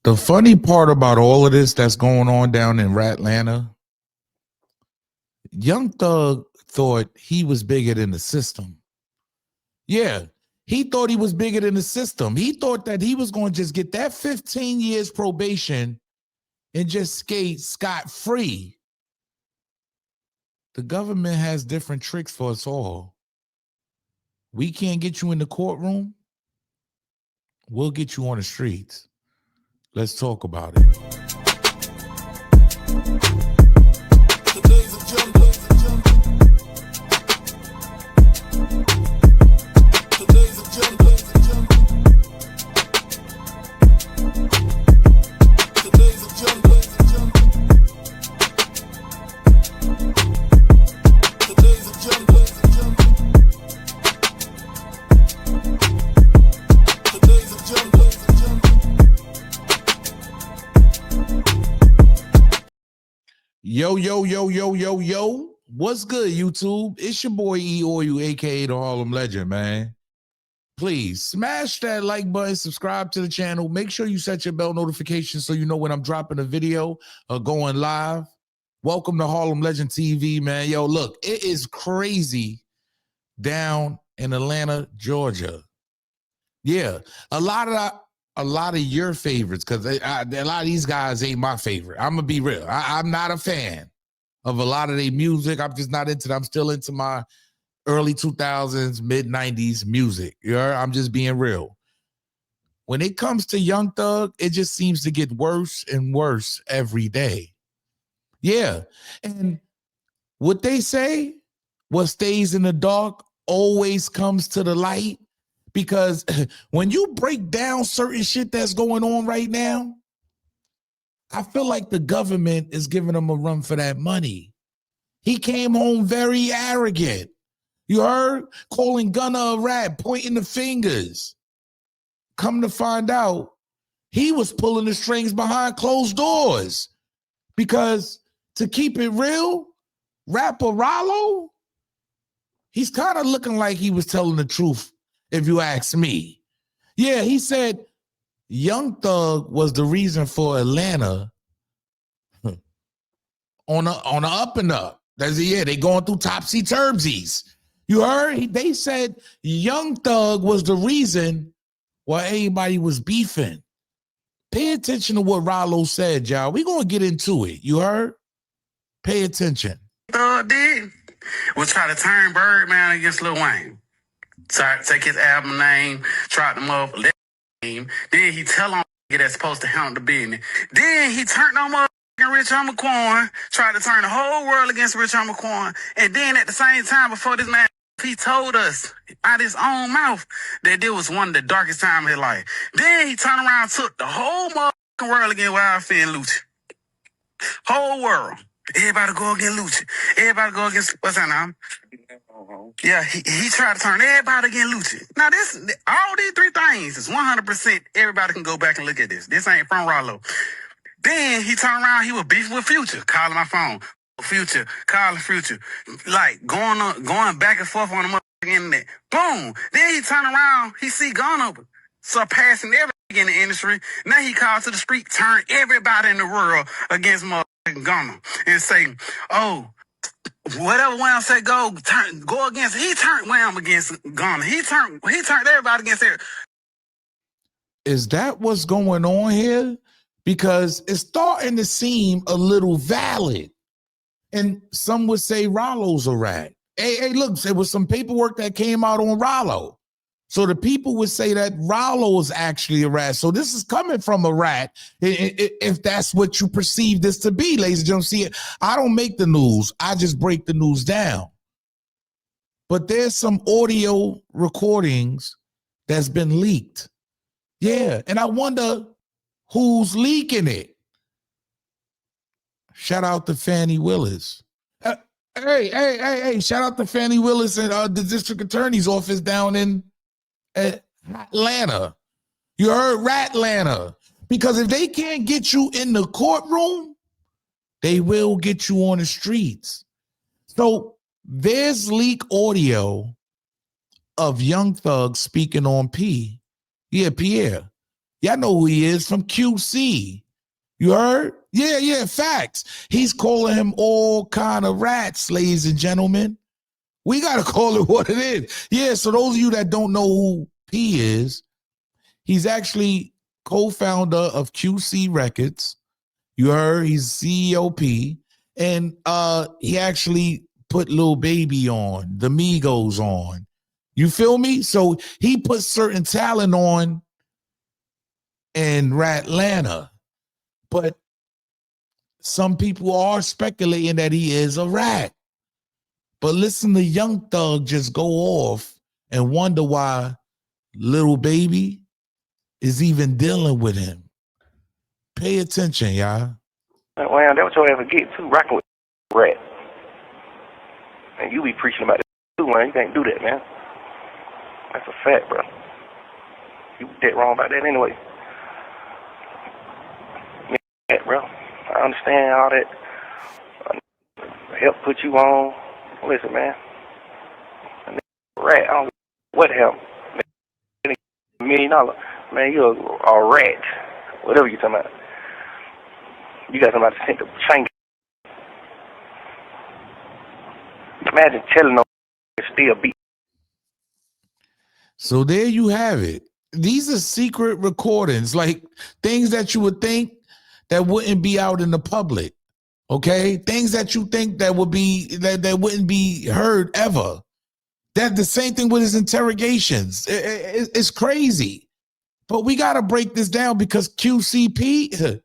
The funny part about all of this that's going on down in RAT-LANTA, Young Thug thought he was bigger than the system. Yeah, he thought he was bigger than the system. He thought that he was going to just get that 15 years probation and just skate scot-free. The government has different tricks for us all. We can't get you in the courtroom. We'll get you on the streets. Let's talk about it. Yo. What's good, YouTube? It's your boy E Oil, aka the Harlem Legend, man. Please smash that like button, subscribe to the channel. Make sure you set your bell notification so you know when I'm dropping a video or going live. Welcome to Harlem Legend TV, man. Yo, look, it is crazy down in Atlanta, Georgia. Yeah, a lot of your favorites, because a lot of these guys ain't my favorite. I'm gonna be real. I'm not a fan of a lot of their music. I'm just not into them. I'm still into my early 2000s, mid 90s music. I'm just being real. When it comes to Young Thug, it just seems to get worse and worse every day. Yeah, and what they say, what stays in the dark always comes to the light. Because when you break down certain shit that's going on right now, I feel like the government is giving him a run for that money. He came home very arrogant. You heard? Calling Gunna a rat, pointing the fingers. Come to find out, he was pulling the strings behind closed doors. Because to keep it real, rapper Ralo, he's kind of looking like he was telling the truth, if you ask me. Yeah, he said Young Thug was the reason for Atlanta on a up and up. That's they going through topsy-turvsies. You heard? They said Young Thug was the reason why everybody was beefing. Pay attention to what Ralo said, y'all. We're going to get into it. You heard? Pay attention. Thug did was try to turn Birdman against Lil Wayne. Take his album name, trot him up, let him. Then he tell on that's supposed to handle the business. Then he turned on Rich Homie Quan, tried to turn the whole world against Rich Homie Quan. And then at the same time, before this man, he told us out his own mouth that this was one of the darkest times of his life. Then he turned around and took the whole motherfucking world against Wildfire and Lucci. Whole world. Everybody go against Lucci. Everybody go against, what's that name? Yeah, he tried to turn everybody against Lucci. Now, all these three things is 100%. Everybody can go back and look at this. This ain't from Ralo. Then he turned around, he was beefing with Future, calling my phone. Future, calling Future. Like, going back and forth on the motherfucking internet. Boom. Then he turned around, he see Gunna surpassing everything in the industry. Now he called to the street, turn everybody in the world against motherfucking Gunna. And say, oh, whatever Wham say go against, he turned Wham against Gunna. He turned everybody against her. Is that what's going on here? Because it's starting to seem a little valid. And some would say Ralo's a rat. Hey, look, there was some paperwork that came out on Ralo. So the people would say that Ralo is actually a rat. So this is coming from a rat, if that's what you perceive this to be, ladies and gentlemen. See, I don't make the news. I just break the news down. But there's some audio recordings that's been leaked. Yeah, and I wonder who's leaking it. Shout out to Fannie Willis. Hey, shout out to Fannie Willis and the district attorney's office down in Atlanta. You heard RAT-LANTA. Because if they can't get you in the courtroom, they will get you on the streets. So there's leak audio of Young Thug speaking on P. Yeah, Pierre. Y'all know who he is from QC. You heard? Yeah, facts. He's calling him all kind of rats, ladies and gentlemen. We got to call it what it is. Yeah, so those of you that don't know who P is, he's actually co-founder of QC Records. You heard? He's CEO P. And he actually put Lil Baby on, the Migos on. You feel me? So he put certain talent on in RAT-LANTA. But some people are speculating that he is a rat. But listen to Young Thug just go off and wonder why Lil Baby is even dealing with him. Pay attention, y'all. Well, that's what you'll ever get too, rocking with rat. And you be preaching about it too, man. You can't do that, man. That's a fact, bro. You dead wrong about that anyway. Yeah, bro. I understand all that help put you on. Listen, man. Rat, I don't know what help. $1 million. Man, you're a rat. Whatever you're talking about. You got somebody to sink a chain. Imagine telling them still beat. So there you have it. These are secret recordings, like things that you would think that wouldn't be out in the public. Okay, things that you think that would be that wouldn't be heard ever. That the same thing with his interrogations. It's crazy, but we got to break this down because QCP,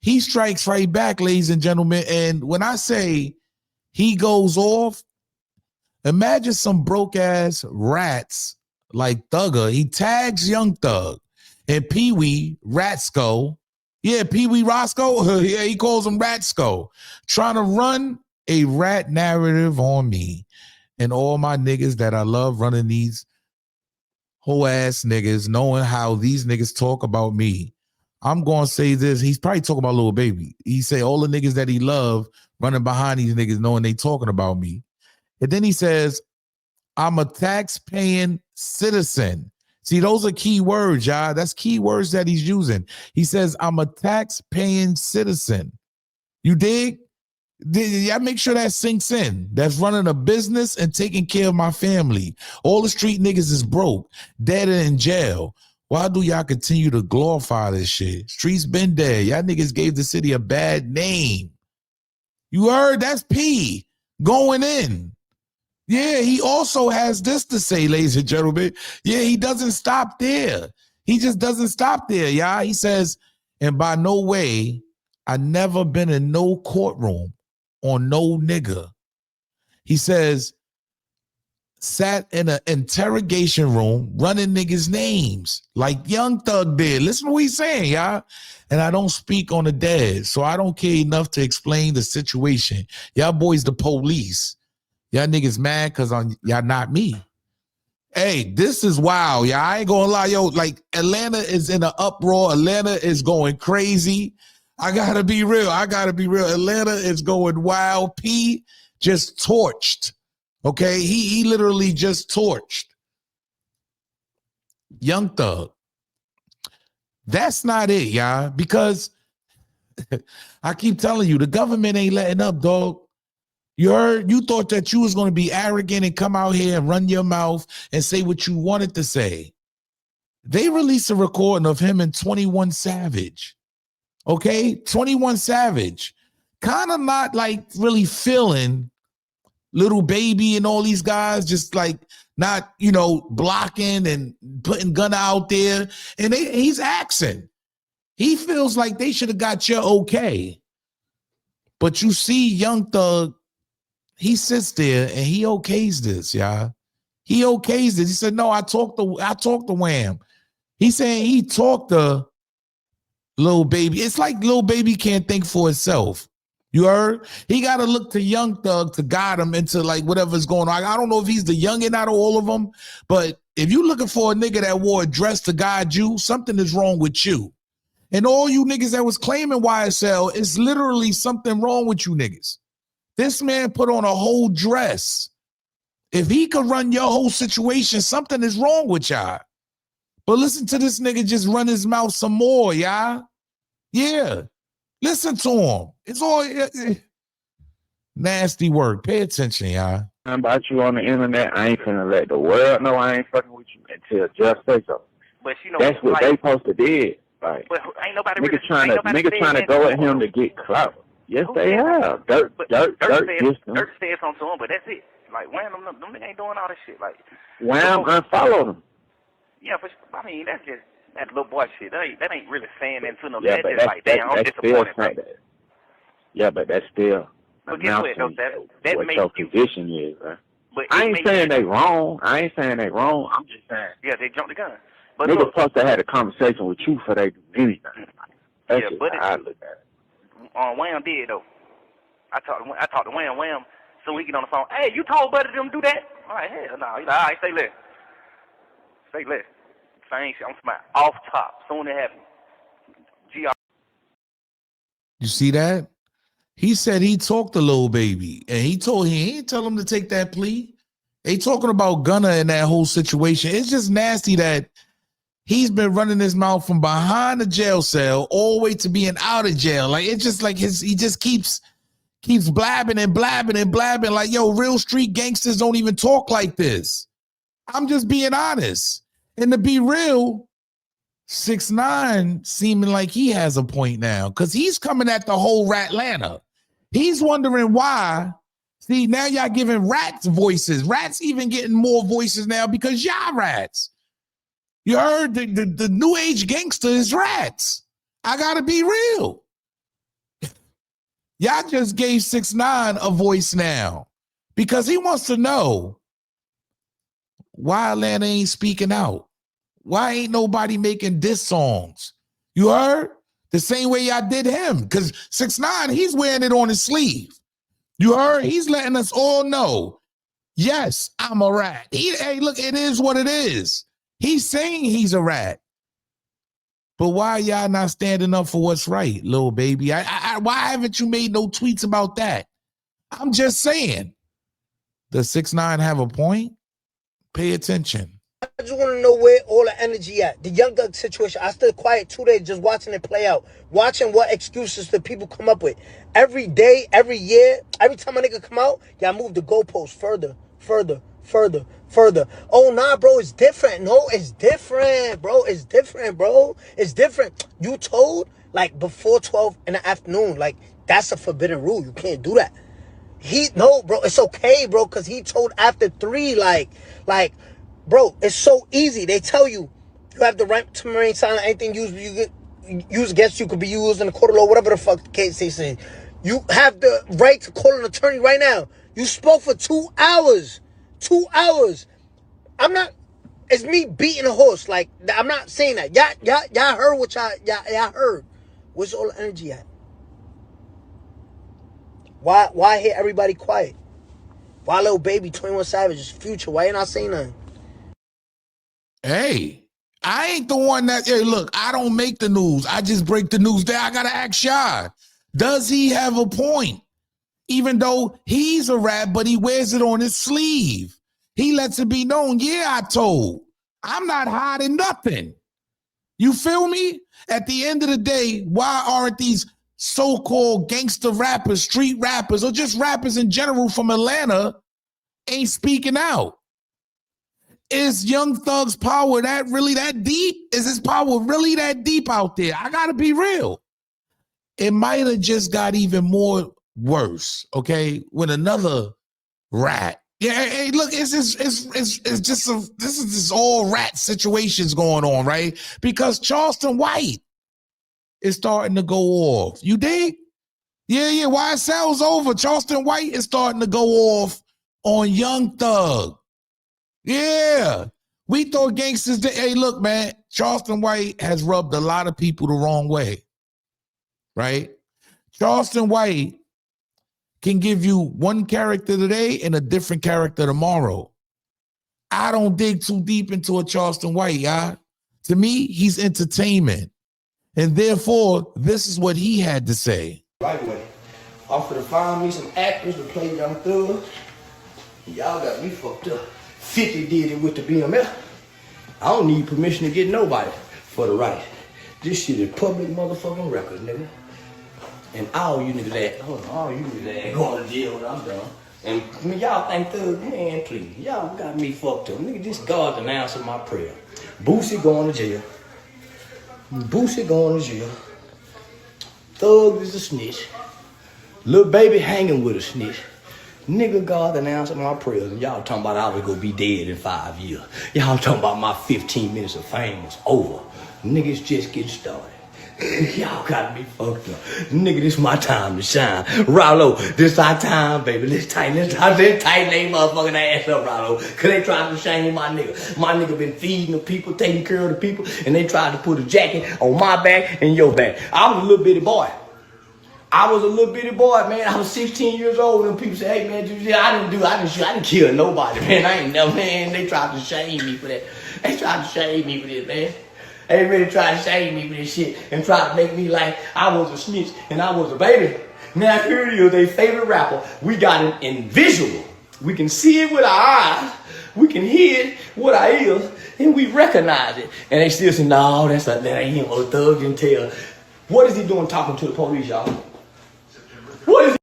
he strikes right back, ladies and gentlemen. And when I say he goes off, imagine some broke ass rats like Thugger. He tags Young Thug and Pee Wee Ratsco. Yeah, Pee Wee Roscoe. Yeah, he calls him Ratsco. Trying to run a rat narrative on me and all my niggas that I love running these whole ass niggas, knowing how these niggas talk about me. I'm going to say this. He's probably talking about Lil Baby. He say all the niggas that he love running behind these niggas knowing they talking about me. And then he says, I'm a tax-paying citizen. See, those are key words, y'all. That's key words that he's using. He says, I'm a tax-paying citizen. You dig? Y'all make sure that sinks in. That's running a business and taking care of my family. All the street niggas is broke, dead and in jail. Why do y'all continue to glorify this shit? Streets been dead. Y'all niggas gave the city a bad name. You heard? That's P going in. Yeah, he also has this to say, ladies and gentlemen. Yeah, he doesn't stop there. He just doesn't stop there, y'all. He says, and by no way, I never been in no courtroom on no nigga. He says, sat in an interrogation room running niggas' names like Young Thug did. Listen to what he's saying, y'all. And I don't speak on the dead, so I don't care enough to explain the situation. Y'all boys the police. Y'all niggas mad because y'all not me. Hey, this is wild, y'all. I ain't gonna lie, yo. Like, Atlanta is in an uproar. Atlanta is going crazy. I gotta be real. Atlanta is going wild. P just torched. Okay, he literally just torched Young Thug. That's not it, y'all, because I keep telling you, the government ain't letting up, dog. You heard? You thought that you was going to be arrogant and come out here and run your mouth and say what you wanted to say. They released a recording of him and 21 Savage. Okay? 21 Savage. Kind of not like really feeling Lil Baby and all these guys, just like not, you know, blocking and putting Gunna out there. And he's axing. He feels like they should have got your okay. But you see Young Thug, he sits there and he okays this, y'all. He okays this. He said, no, I talked to Wham. He's saying he talked to Lil Baby. It's like Lil Baby can't think for himself. You heard? He got to look to Young Thug to guide him into like whatever's going on. I don't know if he's the youngin' out of all of them, but if you're looking for a nigga that wore a dress to guide you, something is wrong with you. And all you niggas that was claiming YSL, it's literally something wrong with you niggas. This man put on a whole dress. If he could run your whole situation, something is wrong with y'all. But listen to this nigga just run his mouth some more, y'all. Yeah. Listen to him. It's all nasty work. Pay attention, y'all. About you on the internet, I ain't finna let the world know I ain't fucking with you until just say so. But you know, that's what like, they supposed to did. Like, but ain't nobody niggas really, trying to go at him to get clout. Yes, they have. Dirt said something to him, but that's it. Like, Wham, them niggas ain't doing all this shit. Like, Wham unfollowed him. Yeah, but I mean, that's just that little boy shit. That ain't really saying that to no. Yeah, That's just like, damn, I'm disappointed. Yeah, but that's still. But guess what? That what makes your you position is, man. But I ain't saying they wrong. I'm just saying. Yeah, they jumped the gun. But niggas supposed to have a conversation with you before they do anything. That's yeah, just but how I look at it. Wham did though. I talked to Wham, so we get on the phone. Hey, you told Buddy them do that? All right, hell no. He's like, all right, say less. Same shit. I'm smiling off top. Soon it happened. You see that? He said he talked to Lil Baby, and he ain't tell him to take that plea. They talking about Gunna and that whole situation. It's just nasty that he's been running his mouth from behind the jail cell all the way to being out of jail. Like, it's just like he just keeps blabbing and blabbing and blabbing. Like, yo, real street gangsters don't even talk like this. I'm just being honest. And to be real, 6IX9INE seeming like he has a point now because he's coming at the whole RAT-LANTA. He's wondering why. See, now y'all giving rats voices. Rats even getting more voices now because y'all rats. You heard the new age gangster is rats. I gotta be real. Y'all just gave 6IX9INE a voice now because he wants to know why Atlanta ain't speaking out. Why ain't nobody making diss songs? You heard? The same way y'all did him. Because 6IX9INE, he's wearing it on his sleeve. You heard? He's letting us all know, yes, I'm a rat. Hey, look, it is what it is. He's saying he's a rat. But why y'all not standing up for what's right, Lil Baby? Why haven't you made no tweets about that? I'm just saying. Does 6IX9INE have a point? Pay attention. I just want to know where all the energy at. The Young Thug situation, I stood quiet 2 days just watching it play out. Watching what excuses the people come up with. Every day, every year, every time a nigga come out, y'all move the goalposts further. Oh, nah, bro, it's different. No, it's different, bro. It's different. You told, like, before 12 in the afternoon. Like, that's a forbidden rule. You can't do that. No, bro, it's okay, bro, because he told after 3, like, bro, it's so easy. They tell you have the right to remain silent. Anything used against you could be used in the court of law, whatever the fuck the case they say. You have the right to call an attorney right now. You spoke for 2 hours. 2 hours. It's me beating a horse. Like, I'm not saying that. Y'all heard what y'all heard. Where's all the energy at? Why hear everybody quiet? Why Lil Baby, 21 Savage, Future? Why you not saying nothing? Hey, I ain't the one that, hey, look, I don't make the news. I just break the news down. I got to ask y'all, does he have a point? Even though he's a rat, but he wears it on his sleeve. He lets it be known, yeah, I told. I'm not hiding nothing. You feel me? At the end of the day, why aren't these so-called gangster rappers, street rappers, or just rappers in general from Atlanta ain't speaking out? Is Young Thug's power really that deep? Is his power really that deep out there? I gotta be real. It might have just got even more worse, okay? When another rat. Yeah, hey, look, this is all rat situations going on, right? Because Charleston White is starting to go off. You dig? Yeah, YSL's over. Charleston White is starting to go off on Young Thug. Yeah. We thought gangsters did. Hey, look, man, Charleston White has rubbed a lot of people the wrong way, right? Charleston White can give you one character today and a different character tomorrow. I don't dig too deep into a Charleston White, y'all. To me, he's entertainment. And therefore, this is what he had to say. Lightweight. Offer to find me some actors to play Young Thug. Y'all got me fucked up. 50 did it with the BMF. I don't need permission to get nobody for the right. This shit is public motherfucking record, nigga. And all you niggas that going to jail when I'm done. And I mean, y'all think Thug, man, please. Y'all got me fucked up. Nigga, this God done answered my prayer. Boosie going to jail. Boosie going to jail. Thug is a snitch. Lil Baby hanging with a snitch. Nigga, God done answered my prayers. And y'all talking about I was gonna be dead in 5 years. Y'all talking about my 15 minutes of fame was over. Niggas just getting started. Y'all got me fucked up. Nigga, this my time to shine. Ralo, this our time, baby. Let's tighten they motherfucking ass up, Ralo. Cause they tried to shame my nigga. My nigga been feeding the people, taking care of the people, and they tried to put a jacket on my back and your back. I was a little bitty boy. I was a little bitty boy, man. I was 16 years old, and people say, hey, man, I didn't kill nobody, man. I ain't never, man. They tried to shame me for that. They tried to shame me for this, man. They really tried to shame me for this shit and tried to make me like I was a snitch and I was a baby. Now here it is, their favorite rapper. We got it in visual. We can see it with our eyes. We can hear it with our ears, and we recognize it. And they still say, no, that ain't him. Or Thug can tell. What is he doing talking to the police, y'all? What is he?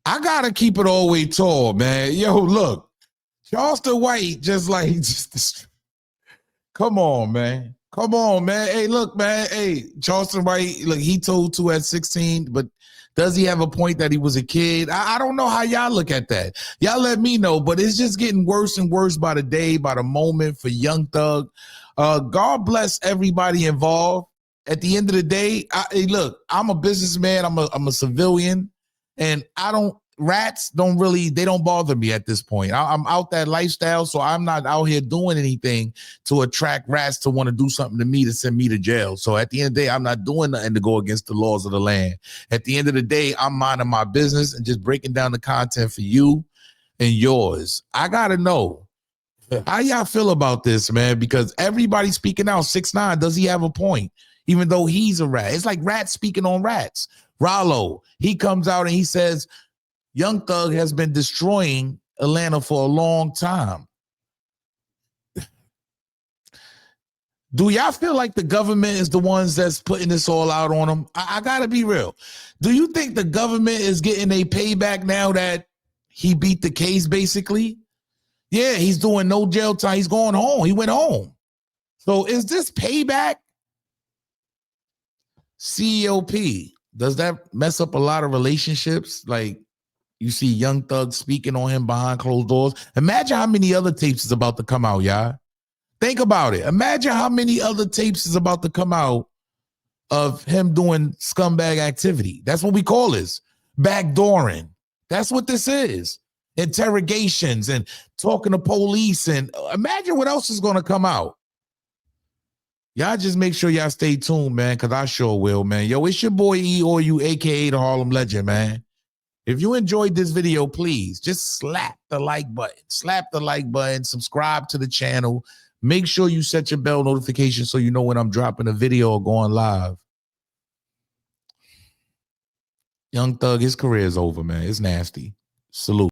I gotta keep it all the way tall, man. Yo, look, Charleston White come on, man. Come on, man. Hey, look, man. Hey, Charleston White, look, he told 2 at 16, but does he have a point that he was a kid? I don't know how y'all look at that. Y'all let me know, but it's just getting worse and worse by the day, by the moment for Young Thug. God bless everybody involved. At the end of the day, hey, look, I'm a businessman. I'm a civilian, and rats don't bother me at this point. I'm out that lifestyle, so I'm not out here doing anything to attract rats to want to do something to me to send me to jail. So at the end of the day, I'm not doing nothing to go against the laws of the land. At the end of the day, I'm minding my business and just breaking down the content for you and yours. I gotta know how y'all feel about this, man, because everybody's speaking out. 6ix9ine, does he have a point? Even though he's a rat. It's like rats speaking on rats. Ralo, he comes out and he says, Young Thug has been destroying Atlanta for a long time. Do y'all feel like the government is the ones that's putting this all out on them? I gotta be real. Do you think the government is getting a payback now that he beat the case, basically? Yeah, he's doing no jail time. He's going home. He went home. So is this payback? COP, does that mess up a lot of relationships? Like, you see Young Thug speaking on him behind closed doors. Imagine how many other tapes is about to come out, y'all. Think about it. Imagine how many other tapes is about to come out of him doing scumbag activity. That's what we call this. Backdooring. That's what this is. Interrogations and talking to police. And imagine what else is going to come out. Y'all just make sure y'all stay tuned, man, because I sure will, man. Yo, it's your boy E-O-U, a.k.a. the Harlem Legend, man. If you enjoyed this video, please just slap the like button. Slap the like button. Subscribe to the channel. Make sure you set your bell notification so you know when I'm dropping a video or going live. Young Thug, his career is over, man. It's nasty. Salute.